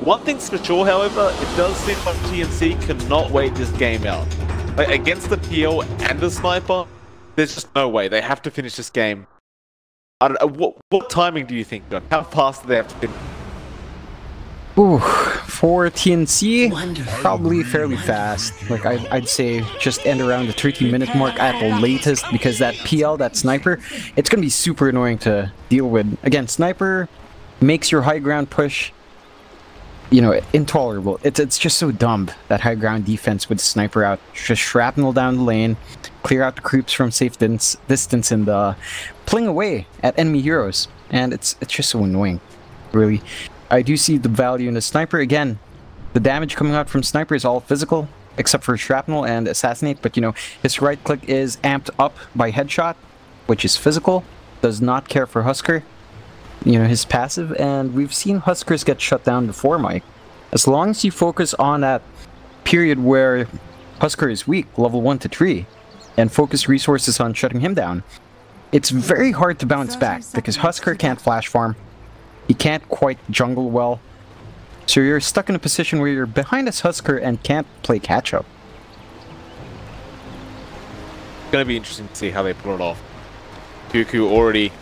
One thing's for sure, however, it does seem like TNC cannot wait this game out. Like, against the PL and the sniper, there's just no way. They have to finish this game. I don't know, what timing do you think, John? How fast do they have to finish? Ooh, for TNC, probably fairly fast. Like, I'd say just end around the 30-minute mark at the latest, because that PL, that sniper, it's gonna be super annoying to deal with. Again, sniper makes your high ground push, you know, intolerable. It's just so dumb, that high ground defense with the sniper out. Just shrapnel down the lane, clear out the creeps from safe distance, and pling away at enemy heroes. And it's just so annoying, really. I do see the value in the sniper. Again, the damage coming out from sniper is all physical, except for shrapnel and assassinate. But, you know, his right click is amped up by headshot, which is physical. Does not care for Husker, you know, his passive. And we've seen Huskers get shut down before, Mike. As long as you focus on that period where Husker is weak, level 1 to 3, and focus resources on shutting him down, it's very hard to bounce back, because Husker can't flash farm. He can't quite jungle well. So you're stuck in a position where you're behind as Husker and can't play catch-up. It's going to be interesting to see how they pull it off. Kuku already,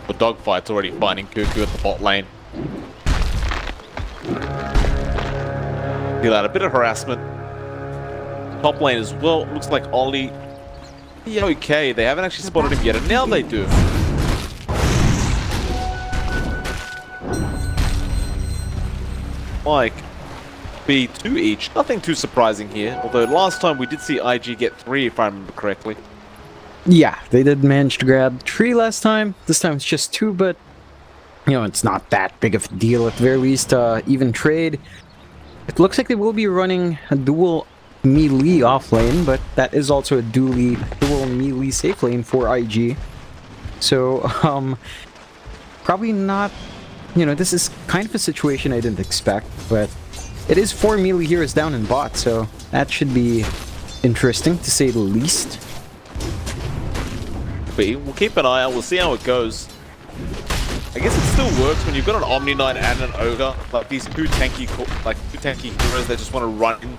the dogfight's already finding Kuku at the bot lane. Feel out a bit of harassment. Top lane as well. Looks like Ollie. Yeah, okay, they haven't actually spotted him yet, and now they do. Like, B2 each. Nothing too surprising here. Although last time we did see IG get 3, if I remember correctly. Yeah, they did manage to grab 3 last time. This time it's just 2, but, you know, it's not that big of a deal. At the very least, even trade. It looks like they will be running a dual melee off lane, but that is also a dual melee safe lane for IG. So, probably not. You know, this is kind of a situation I didn't expect, but it is 4 melee heroes down in bot, so that should be interesting, to say the least. We'll keep an eye out, we'll see how it goes. I guess it still works when you've got an Omniknight and an Ogre, like these two tanky heroes that just want to run in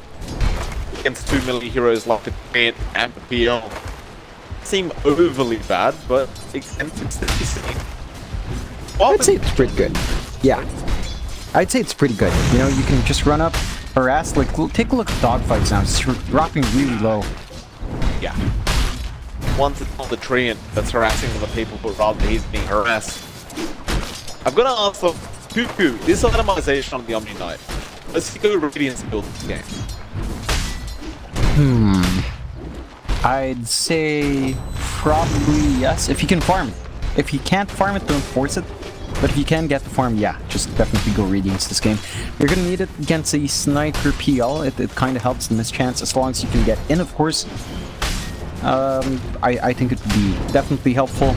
against 2 melee heroes like the Defiance and the PL. Seem overly bad, but it's seen. I'd say it's pretty good. Yeah. I'd say it's pretty good. You know, you can just run up, harass, like, take a look at dogfights now. It's dropping really low. Yeah. Once it's on the treant that's harassing other people, but rather he's being harassed. I've got to ask them, Kuku, this itemization on the Omniknight. Let's go Radiance build this game. I'd say probably yes, if you can farm it. If you can't farm it, don't force it. But if you can get the farm, yeah, just definitely go Radiance this game. You're gonna need it against a sniper PL. It kind of helps the mischance, as long as you can get in, of course. I think it would be definitely helpful.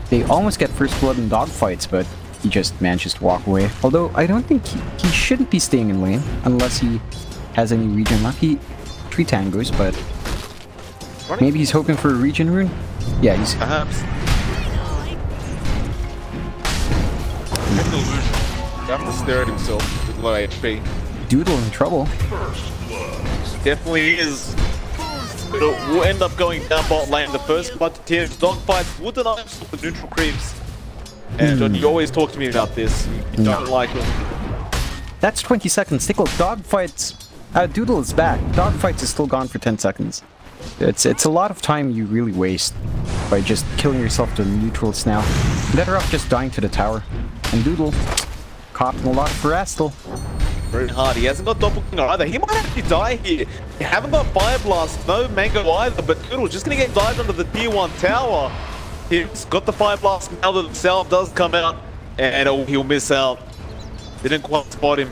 They almost get first blood in dogfights, but he just manages to walk away. Although, I don't think he shouldn't be staying in lane, unless he has any regen luck. He 3 tangos, but maybe he's hoping for a regen rune? Yeah, he's... Perhaps. You have to stare at himself with low HP. Doodle in trouble. Definitely is. But it will end up going down bot lane. The first blood to tears dogfights would deny the neutral creeps. And John, you always talk to me about this. You don't like it. That's 20 seconds. Take a look. Dogfights. Doodle is back. Dogfights is still gone for 10 seconds. It's a lot of time you really waste by just killing yourself to neutrals now. Better off just dying to the tower. And Doodle caught a lot for Astle. Very hard. He hasn't got doppelganger either. He might actually die here. You haven't got Fire Blast, no Mango either, but Doodle's just gonna get dived under the tier 1 tower. He's got the Fire Blast now that himself does come out, and he'll miss out. Didn't quite spot him.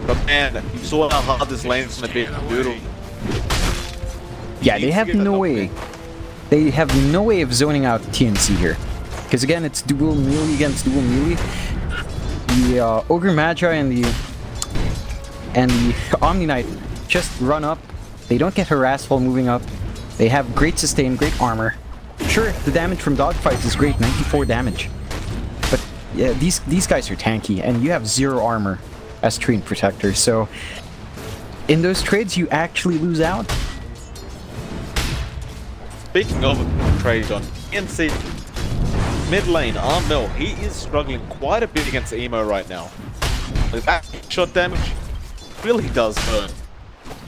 But man, you saw how hard this lane's gonna be for Doodle. Yeah, they have no way. They have no way of zoning out TNC here. Because again, it's dual melee against dual melee. The Ogre Magi and the Omniknight just run up. They don't get harassed while moving up. They have great sustain, great armor. Sure, the damage from dogfights is great, 94 damage. But yeah, these guys are tanky, and you have 0 armor as Treant Protector, so in those trades you actually lose out. Speaking of trades on TNC, mid lane, Armel, he is struggling quite a bit against Emo right now. With that shot damage, really does hurt.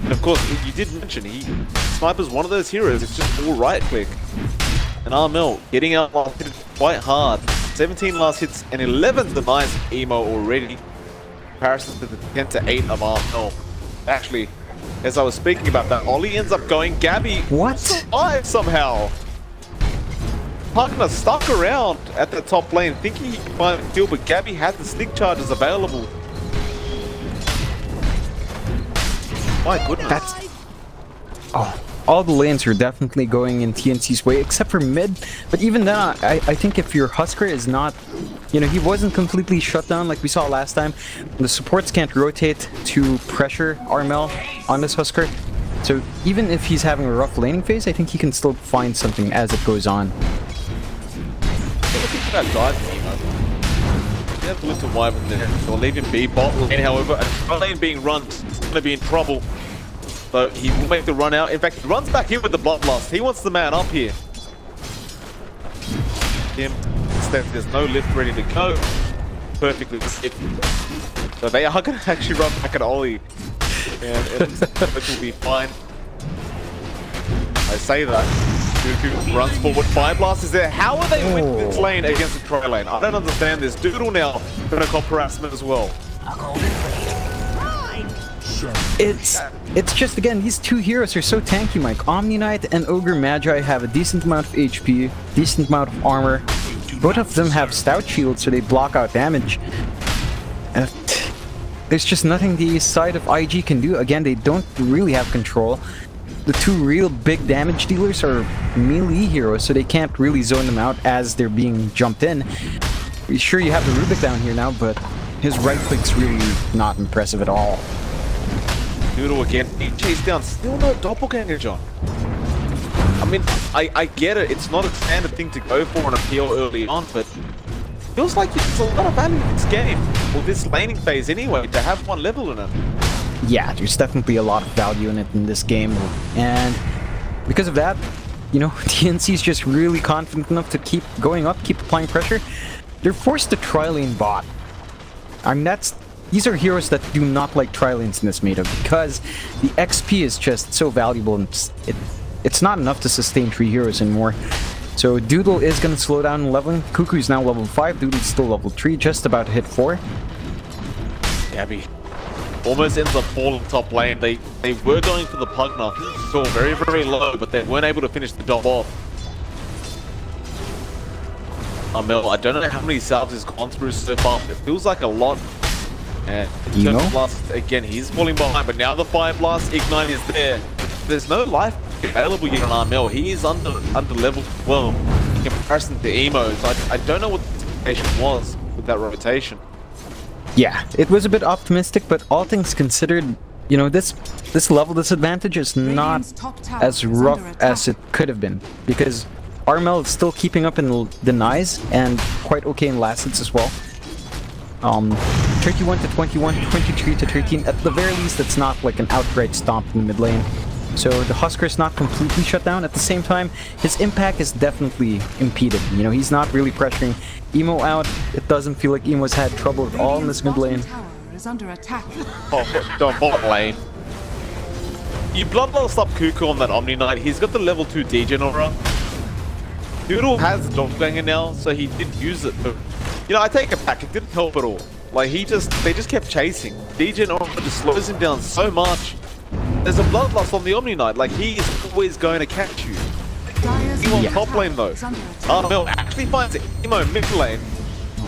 And of course, you did mention, Sniper's one of those heroes, it's just all right click. And Armel getting out last hit quite hard. 17 last hits and 11 denies Emo already. In comparison to the 10 to 8 of Armel. Actually, as I was speaking about that, Ollie ends up going. Gabby survives somehow. Pugna stuck around at the top lane, thinking he could find a kill, but Gabby had the stick charges available. My goodness. All the lanes are definitely going in TNC's way, except for mid. But even then, I think if your Husker is not, you know, he wasn't completely shut down like we saw last time. The supports can't rotate to pressure Armel on this Husker. So even if he's having a rough laning phase, I think he can still find something as it goes on. Looking for that dive, you have to look to Wyvern there. They'll leave him be bot lane, however, a lane being run is going to be in trouble. So he will make the run out. In fact, he runs back in with the bloodlust. He wants the man up here. Instead, there's no lift ready to go. Perfectly safe. So they are going to actually run back at Ollie. And it will be fine. I say that. Kuku runs forward. Fire Blast is there. How are they winning this lane against the Troy lane? I don't understand this. Doodle now going to cop harassment as well. It's just, again, these two heroes are so tanky, Mike. Omniknight and Ogre Magi have a decent amount of HP, decent amount of armor. Both of them have stout shields, so they block out damage. There's just nothing the side of IG can do. Again, they don't really have control. The two real big damage dealers are melee heroes, so they can't really zone them out as they're being jumped in. Sure, you have the Rubik down here now, but his right click's really not impressive at all. Doodle again, being chased down, still no doppelganger, John. I mean, I get it, it's not a standard thing to go for on a PL early on, but feels like there's a lot of value in this game, or this laning phase anyway, to have one level in it. Yeah, there's definitely a lot of value in it in this game, and because of that, you know, TNC's just really confident enough to keep going up, keep applying pressure. They're forced to tri-lane bot. I mean, these are heroes that do not like tri-lanes in this meta, because the XP is just so valuable, and it's not enough to sustain 3 heroes anymore. So Doodle is going to slow down in leveling. Kuku is now level 5, Doodle's still level 3, just about to hit 4. Gabby almost ends up falling top lane. They were going for the Pugna, still very, very low, but they weren't able to finish the job off. Armel, I don't know how many salves he's gone through so far, but it feels like a lot. And in terms of blast, again, he's falling behind, but now the Fire Blast Ignite is there. There's no life available yet on Armel. He is under level 12 in comparison to Emo. So I don't know what the situation was with that rotation. Yeah, it was a bit optimistic, but all things considered, you know, this level disadvantage is not as rough as it could have been, because Armel is still keeping up in denies and quite okay in last hits as well. 31 to 21, 23 to 13. At the very least, it's not like an outright stomp in the mid lane. So the Husker is not completely shut down. At the same time, his impact is definitely impeded. You know, he's not really pressuring Emo out. It doesn't feel like Emo's had trouble at all in this mid lane. Oh, bot lane. You bloodlust up Kuku on that Omniknight. He's got the level 2 Degen aura. Doodle has the doppelganger now, so he did use it. But, you know, I take it back. It didn't help at all. Like, they just kept chasing. Degen aura just slows him down so much. There's a bloodlust on the Omniknight. Like, he is always going to catch you. Emo on top lane though. Armel actually finds Emo mid lane.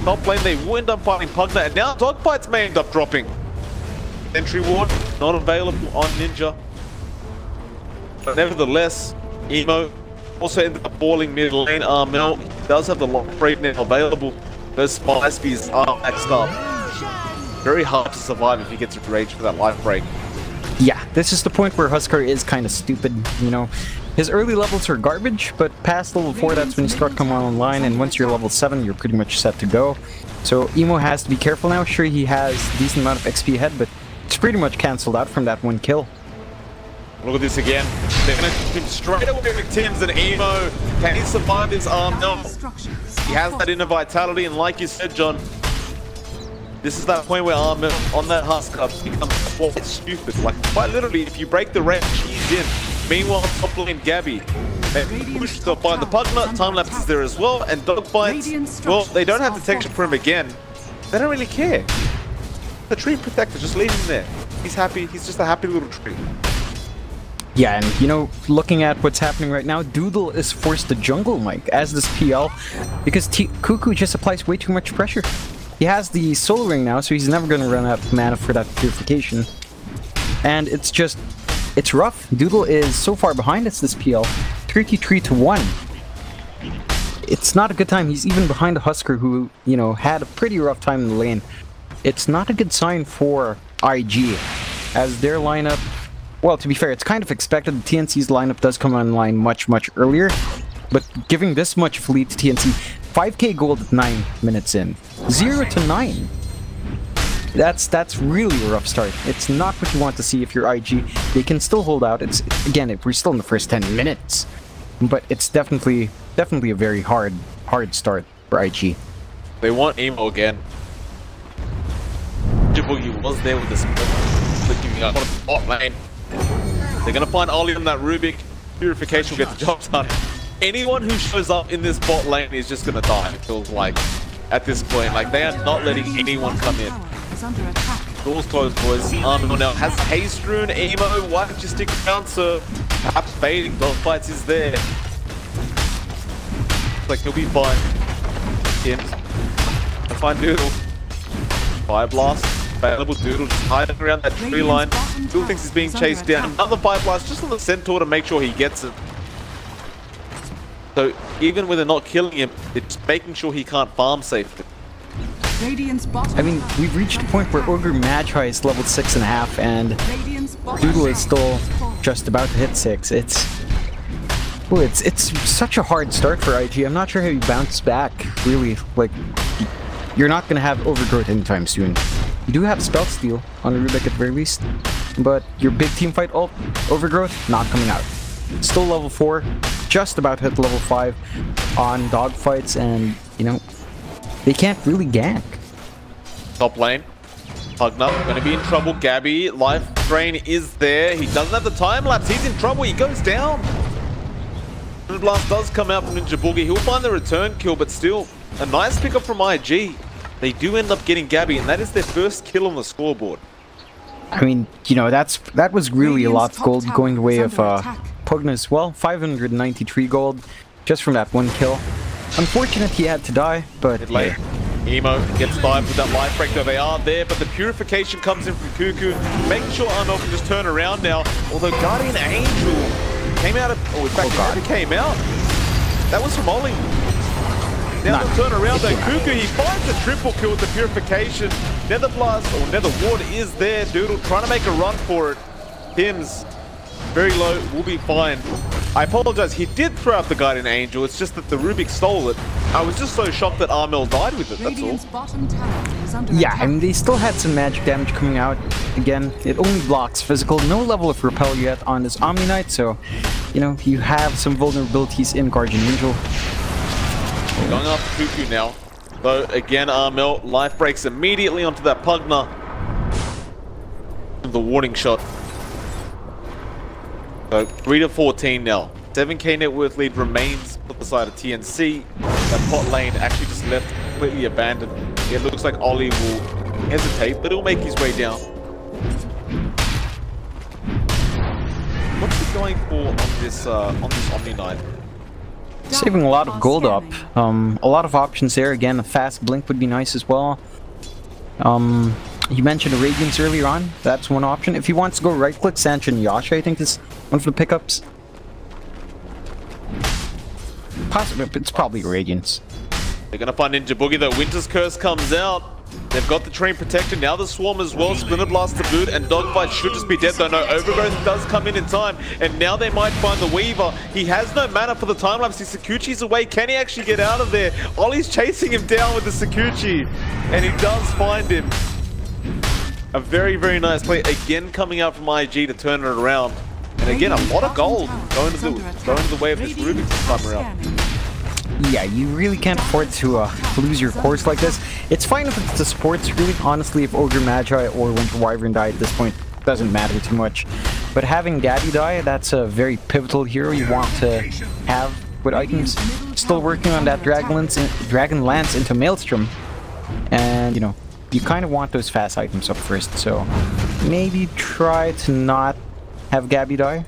Top lane, they will end up fighting Pugna, and now Dogfights may end up dropping. Entry ward not available on Ninja. But nevertheless, Emo also ended up falling mid lane. Armel does have the life break now available. Those spice bees are maxed up. Very hard to survive if he gets a rage for that life break. Yeah, this is the point where Huskar is kind of stupid, you know. His early levels are garbage, but past level 4, that's when you start coming online, and once you're level 7, you're pretty much set to go. So Emo has to be careful now. Sure, he has a decent amount of XP ahead, but it's pretty much cancelled out from that one kill. Look at this again. They're going to him straight away with Tims and Emo. Can he survive this arm? No. He has that inner vitality, and like you said, John, this is that point where Arm on that Huskar becomes quite stupid. Like, quite literally, if you break the range, he's in. Meanwhile, top lane Gabby. They push to find the Pugna, time lapse is there as well, and dogfights. Well, they don't have detection for him again. They don't really care. The tree protector, just leave him there. He's happy, he's just a happy little tree. Yeah, and you know, looking at what's happening right now, Doodle is forced to jungle Mike as this PL because Kuku just applies way too much pressure. He has the Soul Ring now, so he's never going to run out of mana for that purification. And it's rough. Doodle is so far behind us this PL, 33-1. It's not a good time. He's even behind the Huskar who, you know, had a pretty rough time in the lane. It's not a good sign for IG, as their lineup... Well, to be fair, it's kind of expected. The TNC's lineup does come online much, much earlier. But giving this much of a lead to TNC, 5k gold at 9 minutes in. 0-9. That's really a rough start. It's not what you want to see if you're IG. They can still hold out. It's again, we're still in the first 10 minutes. But it's definitely a very hard start for IG. They want Emo again. Djibouti was there with this giving up on the bot lane. They're gonna find Ollie on that Rubik. Purification will get the job done. Anyone who shows up in this bot lane is just gonna die, it feels like, at this point. Like, they are not letting anyone come in. Doors closed, boys. Armor now has haste rune. Emo, why don't you stick around, sir? Perhaps baiting dogfights is there. Looks like he'll be fine. I find Doodle. Fire blast. Available. Doodle just hiding around that tree line. Doodle thinks he's being chased down. Another fire blast just on the centaur to make sure he gets it. So even when they're not killing him, it's making sure he can't farm safely. I mean, we've reached a point where Ogre Magi is level 6.5 and Doodle is still just about to hit 6. It's such a hard start for IG. I'm not sure how you bounce back, really. Like, you're not going to have Overgrowth anytime soon. You do have Spell Steal on Rubik at the very least, but your big team fight ult, Overgrowth, not coming out. Still level 4, just about hit level 5 on dogfights, and, you know, they can't really gank. Top lane. Pugna going to be in trouble. Gabby, life drain is there. He doesn't have the time lapse. He's in trouble. He goes down. Blast does come out from Ninja Boogie. He'll find the return kill, but still a nice pickup from IG. They do end up getting Gabby, and that is their first kill on the scoreboard. I mean, you know, that was really a lot of gold going the way of Pugna as well. 593 gold just from that one kill. Unfortunate he had to die, but yeah. Emo gets by with that life break, though they are there, but the purification comes in from Kuku, making sure Arnold can just turn around now. Although Guardian Angel came out of... Oh, in fact, Guardian came out. That was from Ollie. Now the turn around though, Kuku, he finds a triple kill with the purification. Nether Blast, or Nether Ward is there. Doodle trying to make a run for it. Hims, very low, will be fine. I apologize, he did throw out the Guardian Angel, it's just that the Rubik stole it. I was just so shocked that Armel died with it, that's all. Yeah, I mean, they still had some magic damage coming out. Again, it only blocks physical, no level of repel yet on this Omniknight, so, you know, you have some vulnerabilities in Guardian Angel. Going after Kuku now. Though, again, Armel, life breaks immediately onto that Pugna. The warning shot. So, 3-14 now. 7k net worth lead remains on the side of TNC. That bot lane actually just left completely abandoned. It looks like Ollie will hesitate, but he'll make his way down. What's he going for on this Omniknight? Saving a lot of gold up. A lot of options there. Again, a fast blink would be nice as well. You mentioned Radiance earlier on. That's one option. If he wants to go right-click, Sancho and Yasha, I think is one of the pickups. Possibly, it's probably Radiance. They're gonna find Ninja Boogie though. Winter's Curse comes out. They've got the train protected, now the swarm as well, Splinter Blast to boot, and Dogfight should just be dead, though no, Overgrowth does come in time, and now they might find the Weaver. He has no mana for the time lapse, his Sakuchi's away, can he actually get out of there? Ollie's chasing him down with the Sakuchi, and he does find him. A very, very nice play, again coming out from IG to turn it around. And again, a lot of gold going to the way of this Rubik this time around. Yeah, you really can't afford to lose your course like this. It's fine if it's the supports, really. Honestly, if Ogre Magi or Winter Wyvern die at this point, doesn't matter too much. But having Gabby die, that's a very pivotal hero you want to have with items. Still working on that Dragon Lance into Maelstrom. And, you know, you kind of want those fast items up first. So maybe try to not have Gabby die.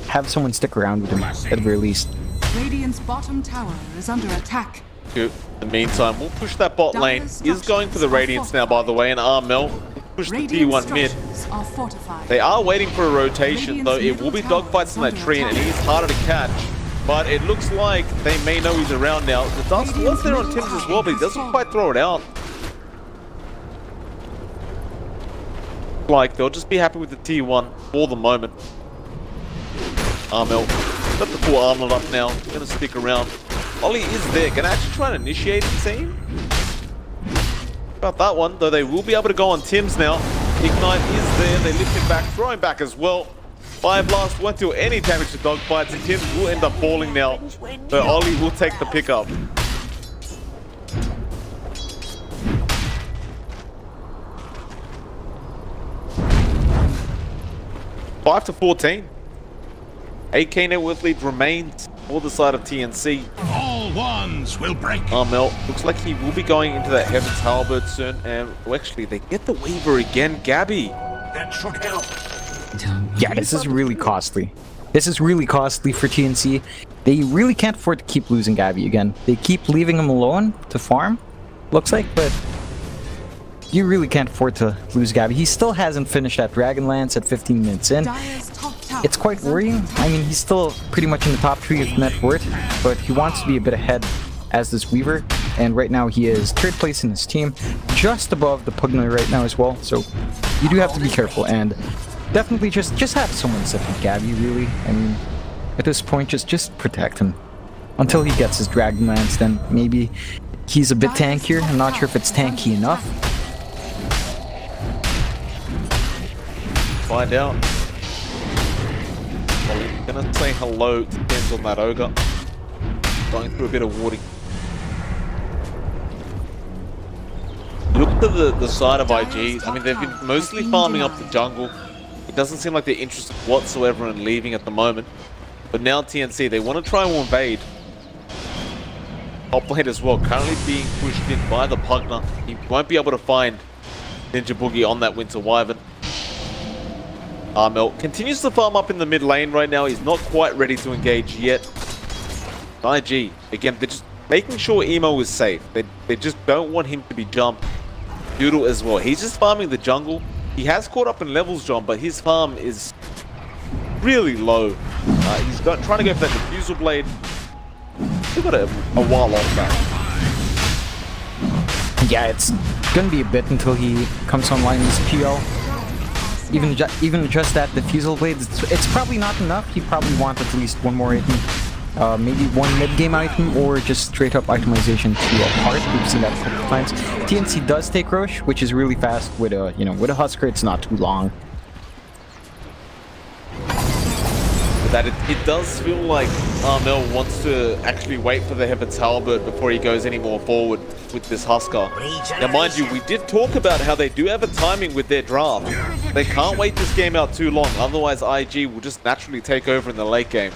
Have someone stick around with him, at the very least. Radiant's bottom tower is under attack. In the meantime, we'll push that bot lane. Is going for the Radiance now, by the way, and Armel push the T1 mid. They are waiting for a rotation, though. It will be dogfights in that tree, and he's harder to catch. But it looks like they may know he's around now. The Dust was there on Tim's as well, but he doesn't quite throw it out. Like, they'll just be happy with the T1 for the moment. Armel got the full armor up now, gonna stick around. Ollie is there, gonna actually try and initiate the team. About that one, though they will be able to go on Tim's now. Ignite is there, they lift him back, throw him back as well. Fire Blast won't do any damage to dogfights, and Tim's will end up falling now. But Ollie will take the pickup. 5-14. 8k net worth lead remains for the side of TNC. All ones will break. Armel looks like he will be going into that Heaven's Halberd soon, and actually they get the Weaver again. Gabby. Yeah, this is really costly. This is really costly for TNC. They really can't afford to keep losing Gabby again. They keep leaving him alone to farm, looks like, but you really can't afford to lose Gabby. He still hasn't finished that Dragonlance at 15 minutes in. It's quite worrying. I mean, he's still pretty much in the top 3 of net worth, but he wants to be a bit ahead as this Weaver. And right now he is 3rd place in his team, just above the Pugna right now as well. So you do have to be careful and definitely just have someone sit with Gabby, really. I mean, at this point, just protect him. Until he gets his Dragonlance, then maybe he's a bit tankier. I'm not sure if it's tanky enough. Find out. Well, gonna say hello to Dens on that Ogre. Going through a bit of warding. Look to the side of IG. I mean, they've been mostly farming up the jungle. It doesn't seem like they're interested whatsoever in leaving at the moment. But now TNC, they want to try and invade. Top lane as well, currently being pushed in by the Pugna. He won't be able to find Ninja Boogie on that Winter Wyvern. Armel continues to farm up in the mid lane right now. He's not quite ready to engage yet. IG, again, they're just making sure Emo is safe. They just don't want him to be jumped. Doodle as well. He's just farming the jungle. He has caught up in levels, John, but his farm is really low. He's trying to go for that Diffusal Blade. Still got a while off that. Yeah, it's gonna be a bit until he comes online in his PL. Even just that Diffusal Blade, it's probably not enough. He probably wants at least one more item. Maybe one mid-game item or just straight up itemization to a heart. We've seen that a couple of times. TNC does take Roche, which is really fast. With a with a Husker, it's not too long. But that it does feel like Armel wants to actually wait for the Heaven's Halberd before he goes any more forward with this Husker. Now, mind you, we did talk about how they do have a timing with their draft. They can't wait this game out too long, otherwise IG will just naturally take over in the late game.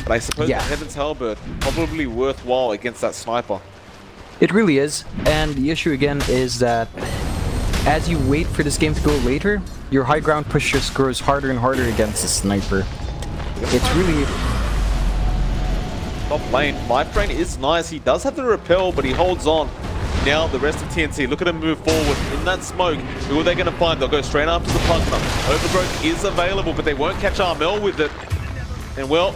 But I suppose the Heaven's Halberd probably worthwhile against that sniper. It really is, and the issue again is that as you wait for this game to go later, your high ground push just grows harder and harder against the sniper. It's really... Top lane, Life Drain is nice. He does have the repel, but he holds on. Now the rest of TNC, look at him move forward in that smoke. Who are they going to find? They'll go straight after the Pugna. Overgrowth is available, but they won't catch Armel with it. And well,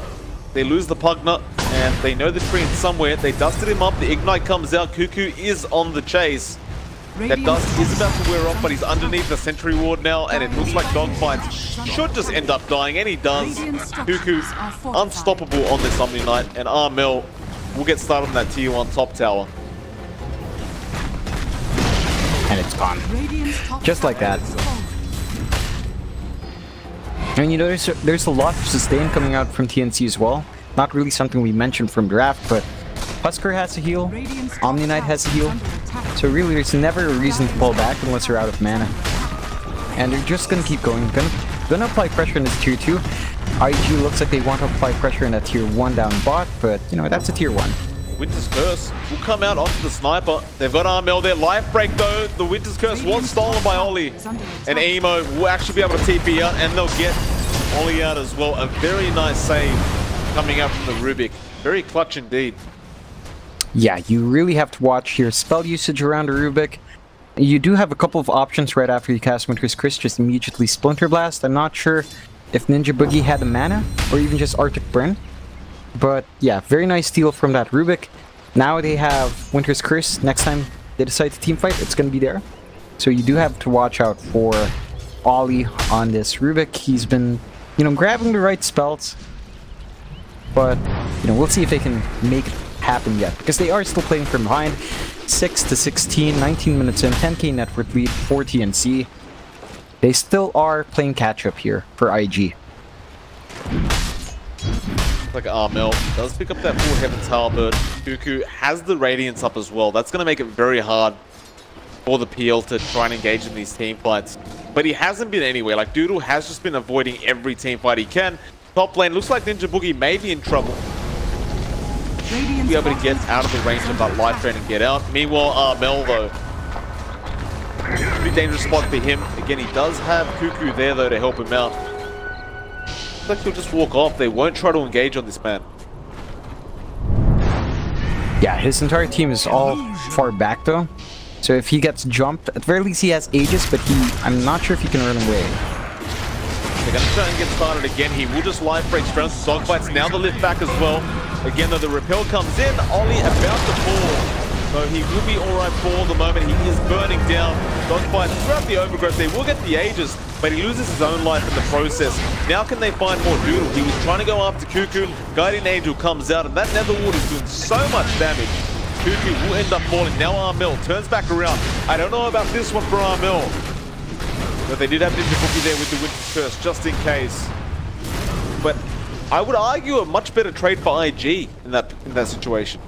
they lose the Pugna, and they know the tree in somewhere. They dusted him up. The Ignite comes out. Kuku is on the chase. That dust is about to wear off, but he's underneath the sentry ward now, and it looks like Dogfights should just end up dying, and he does. Kuku unstoppable on this Omniknight, and Armel will get started on that tier 1 top tower. And it's gone. Just like that. And you know, there's a lot of sustain coming out from TNC as well. Not really something we mentioned from draft, but Husker has a heal, Omniknight has a heal. So really, there's never a reason to pull back unless you're out of mana. And they're just gonna keep going. Gonna apply pressure in this tier 2. IG looks like they want to apply pressure in that tier 1 down bot, but you know, that's a tier 1. Winter's Curse will come out onto the sniper. They've got Armel there. Life break though. The Winter's Curse was stolen by Ollie. And Emo will actually be able to TP out, and they'll get Ollie out as well. A very nice save coming out from the Rubik. Very clutch indeed. Yeah, you really have to watch your spell usage around the Rubik. You do have a couple of options right after you cast Winter's Curse, just immediately Splinter Blast. I'm not sure if Ninja Boogie had the mana, or even just Arctic Burn. But yeah, very nice steal from that Rubik. Now they have Winter's Curse. Next time they decide to teamfight, it's going to be there. So you do have to watch out for Ollie on this Rubik. He's been, you know, grabbing the right spells. But, you know, we'll see if they can make it happen yet. Because they are still playing from behind. 6-16, 19 minutes in, 10k net worth lead for TNC. They still are playing catch-up here for IG. Like Armel does pick up that full Heaven's Halberd. Kuku has the Radiance up as well. That's going to make it very hard for the PL to try and engage in these team fights. But he hasn't been anywhere. Like, Doodle has just been avoiding every team fight he can. Top lane looks like Ninja Boogie may be in trouble. He'll be able to get out of the range of that life drain and get out. Meanwhile, Armel though, pretty dangerous spot for him. Again, he does have Kuku there though to help him out. Looks like he'll just walk off. They won't try to engage on this man. Yeah, his entire team is all far back though. So if he gets jumped, at the very least he has Aegis, but I'm not sure if he can run away. They're going to try and get started again. He will just life break straight into Dogfights. Now the lift back as well. Again though, the repel comes in. Ollie about to fall. So he will be alright for the moment. He is burning down. Dogfights throughout the overgrowth. They will get the Aegis, but he loses his own life in the process. Now can they find more Doodle? He was trying to go after Kuku. Guardian Angel comes out, and that Netherward is doing so much damage. Kuku will end up falling. Now Armel turns back around. I don't know about this one for Armel, but they did have Ninja Boogie there with the Winter's Curse, just in case. But I would argue a much better trade for IG in that situation.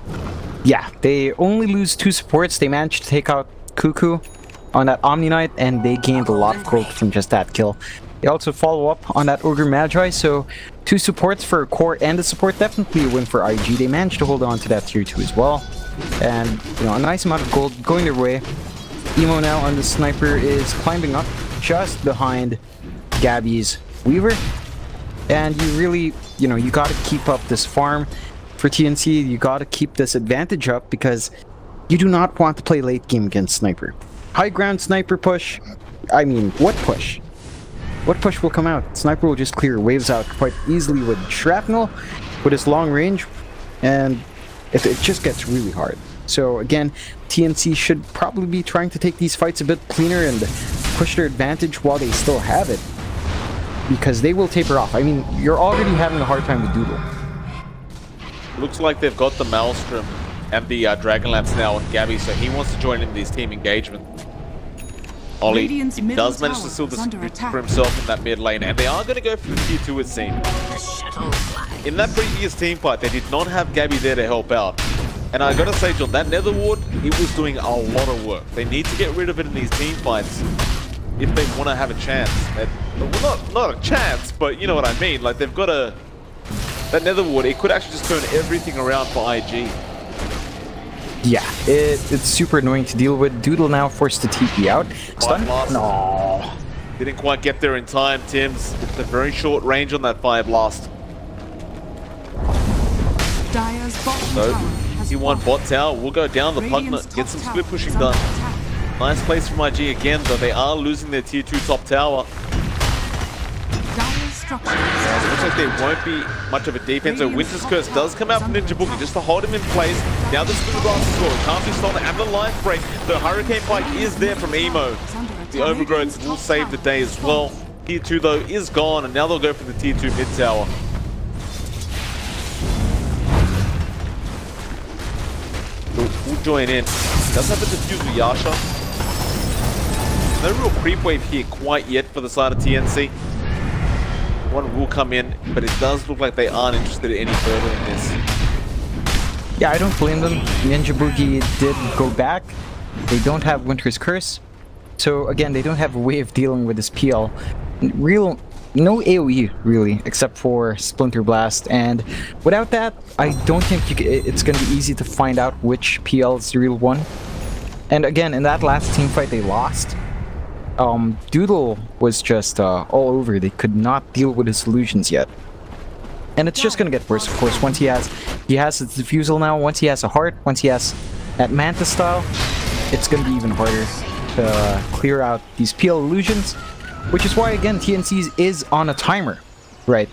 Yeah, they only lose 2 supports. They managed to take out Kuku on that Omniknight, and they gained a lot of gold from just that kill. They also follow up on that Ogre Magi, so 2 supports for a core and a support, definitely a win for IG. They managed to hold on to that tier 2 as well. And, you know, a nice amount of gold going their way. Emo now on the sniper is climbing up just behind Gabby's Weaver. And you really, you know, you gotta keep up this farm. For TNC, you gotta keep this advantage up because you do not want to play late game against Sniper. High ground Sniper push, I mean, what push? What push will come out? Sniper will just clear waves out quite easily with Shrapnel, with his long range, and it just gets really hard. So again, TNC should probably be trying to take these fights a bit cleaner and push their advantage while they still have it, because they will taper off. I mean, you're already having a hard time with Doodle. Looks like they've got the Maelstrom and the Dragon Lance now on Gabby, so he wants to join in this team engagement. Ollie does manage to steal the scoop for himself in that mid lane, and they are going to go for the tier 2 it seems. In that previous team fight, they did not have Gabby there to help out. And I gotta say, John, that Netherward, it was doing a lot of work. They need to get rid of it in these team fights if they want to have a chance. Well, not a chance, but you know what I mean. Like, they've got a... That Netherward, it could actually just turn everything around for IG. Yeah, it's super annoying to deal with. Doodle now forced to TP out. Stun? No. Didn't quite get there in time, Tims. It's a very short range on that Fire Blast. So, he won bot tower. We'll go down the Pugnet, get some split pushing done. Nice place from IG again, though they are losing their tier 2 top tower. We'll like there won't be much of a defense. So Winter's Curse does come out from Ninja Boogie just to hold him in place. Now the Spin Blast as well. It can't be stolen, and the Life Break. The Hurricane Pike is there from Emo. The Overgrowth will save the day as well. Tier 2 though is gone, and now they'll go for the Tier 2 mid tower. We'll join in. Does have a defuse with Yasha. No real creep wave here quite yet for the side of TNC. One will come in, but it does look like they aren't interested any further in this. Yeah, I don't blame them. Ninja Boogie did go back. They don't have Winter's Curse. So again, they don't have a way of dealing with this PL. No AoE really, except for Splinter Blast, and without that, I don't think it's going to be easy to find out which PL is the real one. And again, in that last team fight they lost, Doodle was just all over. They could not deal with his illusions yet. And it's just going to get worse, of course, once he has his Diffusal now, once he has a Heart, once he has that Manta style, it's going to be even harder to clear out these PL illusions. Which is why, again, TNC is on a timer, right?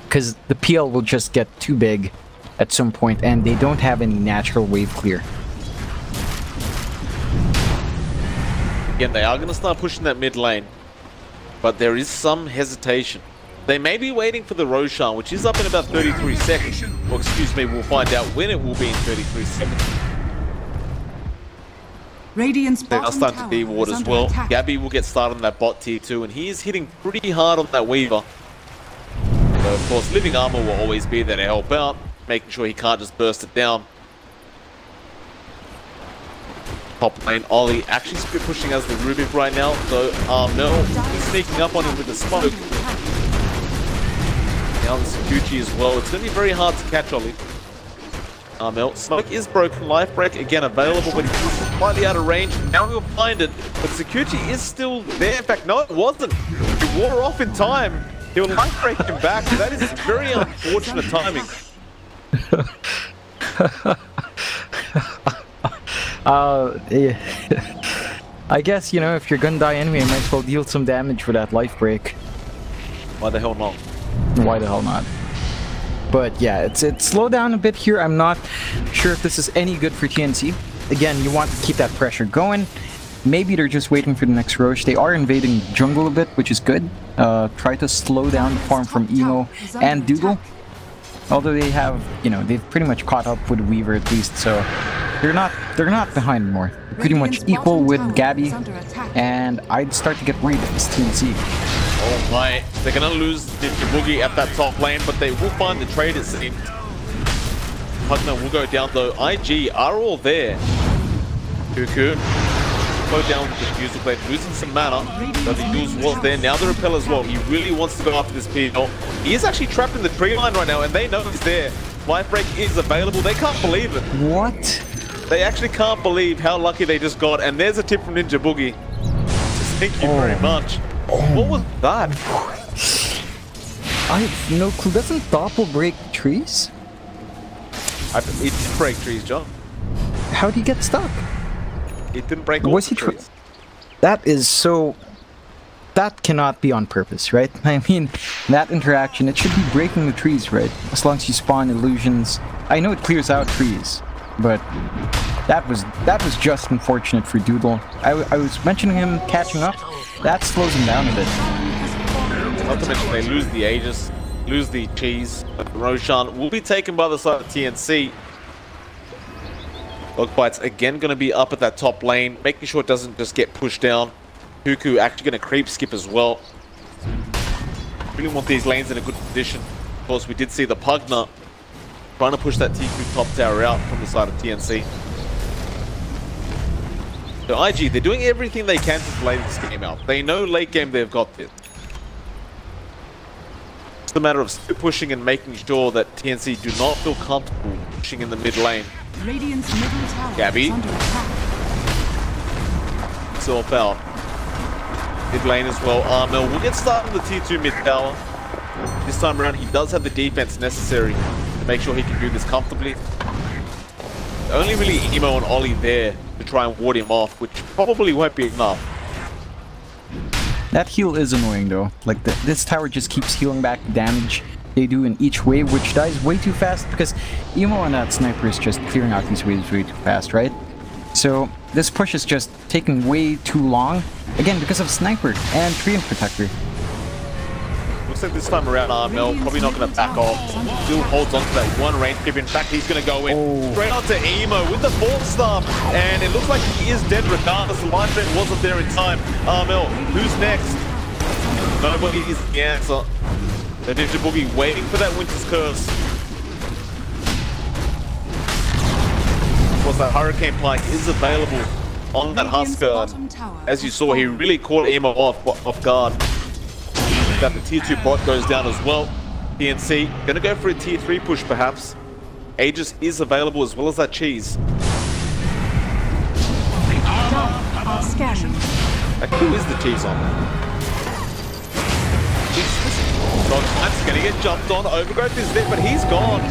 Because the PL will just get too big at some point, and they don't have any natural wave clear. Again, they are going to start pushing that mid lane, but there is some hesitation. They may be waiting for the Roshan, which is up in about 33 seconds. Or excuse me, we'll find out when it will be in 33 seconds. Radiance They are starting to de-ward as well. Gabby will get started on that bot tier 2, and he is hitting pretty hard on that Weaver. So of course, Living Armor will always be there to help out, making sure he can't just burst it down. Top lane, Ollie actually split pushing as the Rubik right now, so Mel is sneaking up on him with the smoke. Now the Sakuchi as well. It's going to be very hard to catch Ollie. Mel, smoke is broken, life break again available, but he's slightly out of range. Now he'll find it, but Sakuchi is still there. In fact, no, it wasn't. He wore off in time. He'll life break him back. That is very unfortunate timing. I guess, you know, if you're gonna die anyway, you might as well deal some damage for that life break. Why the hell not? Why the hell not? But yeah, it's slowed down a bit here. I'm not sure if this is any good for TNC. Again, you want to keep that pressure going. Maybe they're just waiting for the next Roche. They are invading jungle a bit, which is good. Try to slow down the farm from Emo and Doodle. Although they have, you know, they've pretty much caught up with Weaver at least, so they're not behind anymore. They're pretty much equal with Gabby, and I'd start to get worried if it's TNC. Oh my, they're gonna lose Ninja Boogie at that top lane, but they will find the trade, it seems. Pugna will go down though. IG are all there. Kuku slow down with the Diffusal Blade, losing some mana, but the use was there. Now the Repel as well. He really wants to go after this PL. He is actually trapped in the tree line right now, and they know he's there. Life Break is available. They can't believe it. What? They actually can't believe how lucky they just got, and there's a tip from Ninja Boogie. Thank you very much. What was that? I have no clue. Doesn't Doppel break trees? It didn't break trees, John. How did he get stuck? It didn't break all the trees. That is so... That cannot be on purpose, right? I mean, that interaction, it should be breaking the trees, right? As long as you spawn illusions. I know it clears out trees, but that was just unfortunate for Doodle. I was mentioning him catching up. That slows him down a bit. Not to mention they lose the Aegis, lose the cheese. But Roshan will be taken by the side of TNC. Bugbyte's again going to be up at that top lane, making sure it doesn't just get pushed down. Kuku actually going to creep skip as well. Really want these lanes in a good position. Of course, we did see the Pugna trying to push that T2 top tower out from the side of TNC. So IG, they're doing everything they can to delay this game out. They know late game they've got this. It's a matter of pushing and making sure that TNC do not feel comfortable pushing in the mid lane. Gabby. Self out. Mid lane as well. Armel will get started on the T2 mid tower. This time around, he does have the defense necessary to make sure he can do this comfortably. Only really Emo and Ollie there to try and ward him off, which probably won't be enough. That heal is annoying though. Like this tower just keeps healing back the damage they do in each wave, which dies way too fast because Emo and that sniper is just clearing out these waves way too fast, right? So this push is just taking way too long, again because of sniper and Treant Protector. Looks like this time around Armel probably not going to back off. Still holds on to that one range grip. In fact, he's going to go in straight onto Emo with the fourth star, and it looks like he is dead regardless. The line threat wasn't there in time. Armel, who's next? Nobody is the answer. The Ninja Boogie waiting for that Winter's Curse. Of course, that Hurricane Pike is available on that Husker. As you saw, he really caught Emo off guard. That the tier 2 bot goes down as well. TNC gonna go for a tier 3 push perhaps. Aegis is available as well as that cheese. Like, who is the cheese on? Dog's gonna get jumped on. Overgrowth is there, but he's gone.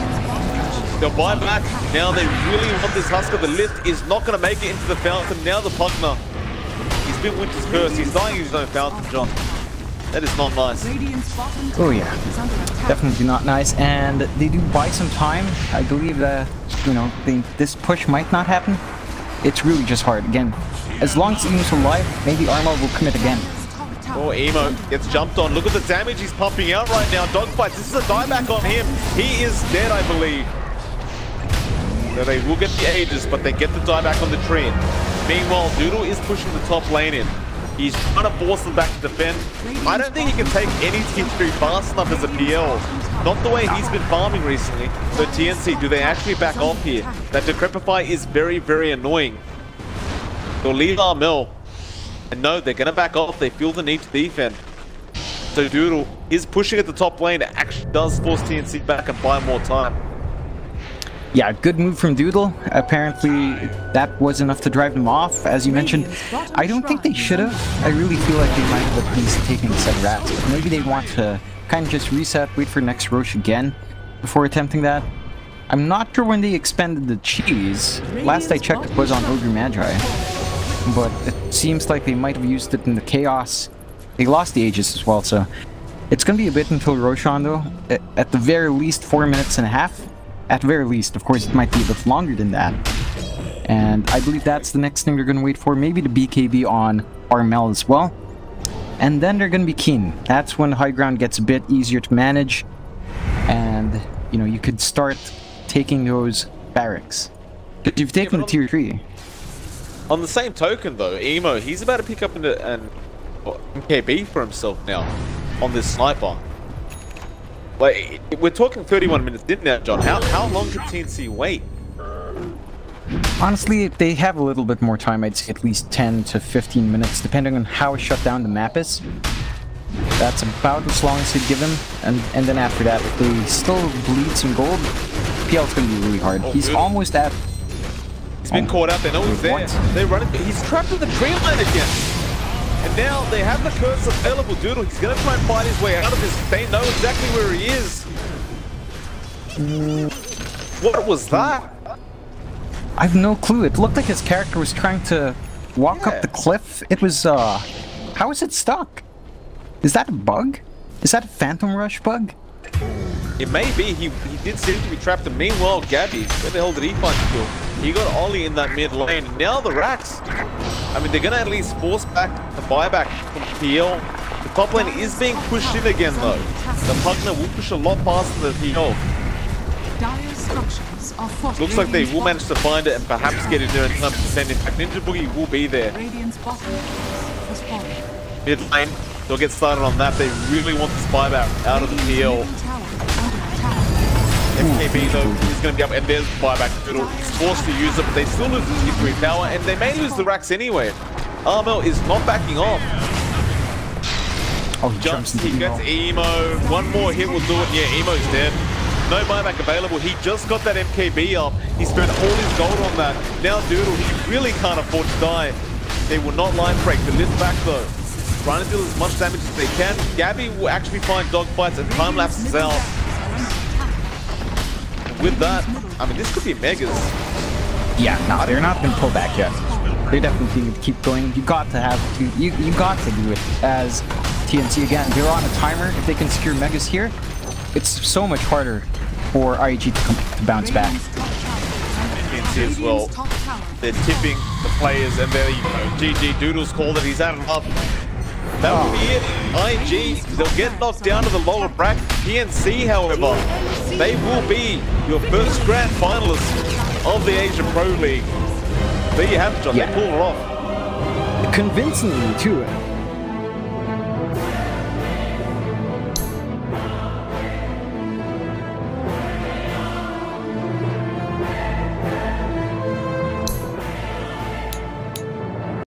They'll buy back. Now they really want this Husker. The lift is not gonna make it into the fountain. Now the Pugna. He's been Winter's Curse. He's dying in his own fountain, John. That is not nice. Oh yeah, definitely not nice. And they do buy some time. I believe that, you know, this push might not happen. It's really just hard. Again, as long as Emo's alive, maybe Armor will commit again. Oh, Emo gets jumped on. Look at the damage he's pumping out right now. Dogfights. This is a dieback on him. He is dead, I believe. So they will get the Aegis, but they get the dieback on the Treant. Meanwhile, Doodle is pushing the top lane in. He's trying to force them back to defend. I don't think he can take any tier 3 fast enough as a PL. Not the way he's been farming recently. So TNC, do they actually back off here? That Decrepify is very, very annoying. They'll leave Armel. And no, they're going to back off. They feel the need to defend. So Doodle is pushing at the top lane. It actually does force TNC back and buy more time. Yeah, good move from Doodle. Apparently, that was enough to drive them off, as you mentioned. I don't think they should have. I really feel like they might have at least taken a set of rats. But maybe they want to kind of just reset, wait for next Roche again before attempting that. I'm not sure when they expended the cheese. Last I checked, it was on Ogre Magi. But it seems like they might have used it in the Chaos. They lost the Aegis as well, so it's going to be a bit until Roshan, though. At the very least, 4 minutes and a half. At very least, of course, it might be a bit longer than that. And I believe that's the next thing they're going to wait for. Maybe the BKB on Armel as well. And then they're going to be keen. That's when high ground gets a bit easier to manage. And, you know, you could start taking those barracks. You've taken the tier 3. On the same token, though, Emo, he's about to pick up an MKB for himself now on this sniper. Like, we're talking 31 minutes, didn't it, John? How long can TNC wait? Honestly, they have a little bit more time. I'd say at least 10 to 15 minutes, depending on how shut down the map is. That's about as long as they'd give him. And then after that, if they still bleed some gold, PL's going to be really hard. Oh, he's good. almost at... He's been caught out. They know he's there. They're running. He's trapped in the tree line again. And now they have the curse available. Doodle, he's going to try and fight his way out of this. They know exactly where he is. What was that? I have no clue. It looked like his character was trying to walk up the cliff. It was, how is it stuck? Is that a bug? Is that a Phantom Rush bug? It may be. He did seem to be trapped. And meanwhile, Gabby, where the hell did he find the kill? He got Ollie in that mid lane. Now the Rats. I mean, they're going to at least force back the buyback from PL. The top lane is being pushed in again, though. The Pugna will push a lot faster than PL. Looks like they will manage to find it and perhaps get in there in time to defend. In fact, Ninja Boogie will be there. Mid lane, they'll get started on that. They really want this buyback out of the PL. MKB though is going to be up, and there's buyback. He's forced to use it, but they still lose the tier 3 power, and they may lose the racks anyway. Armel is not backing off. Oh, he jumps He gets Emo. One more hit will do it. Yeah, Emo's dead. No buyback available. He just got that MKB up. He spent all his gold on that. Now Doodle, he really can't afford to die. They will not line break. The lift back though. Trying to deal as much damage as they can. Gabby will actually find dogfights and time lapses out. With that, I mean, this could be megas. Yeah, no, they're not going to pull back yet. They definitely need to keep going. You got to have to. You got to do it as TNC again. They're on a timer. If they can secure Megas here, it's so much harder for IEG to bounce back. TNC as well. They're tipping the players, and there you go. GG Doodles called it. He's had enough. That will be it. IEG, they'll get knocked down to the lower bracket. TNC, however, they will be your first grand finalists of the Asian Pro League. There you have it, John. Yeah. They pulled it off. Convincingly, too.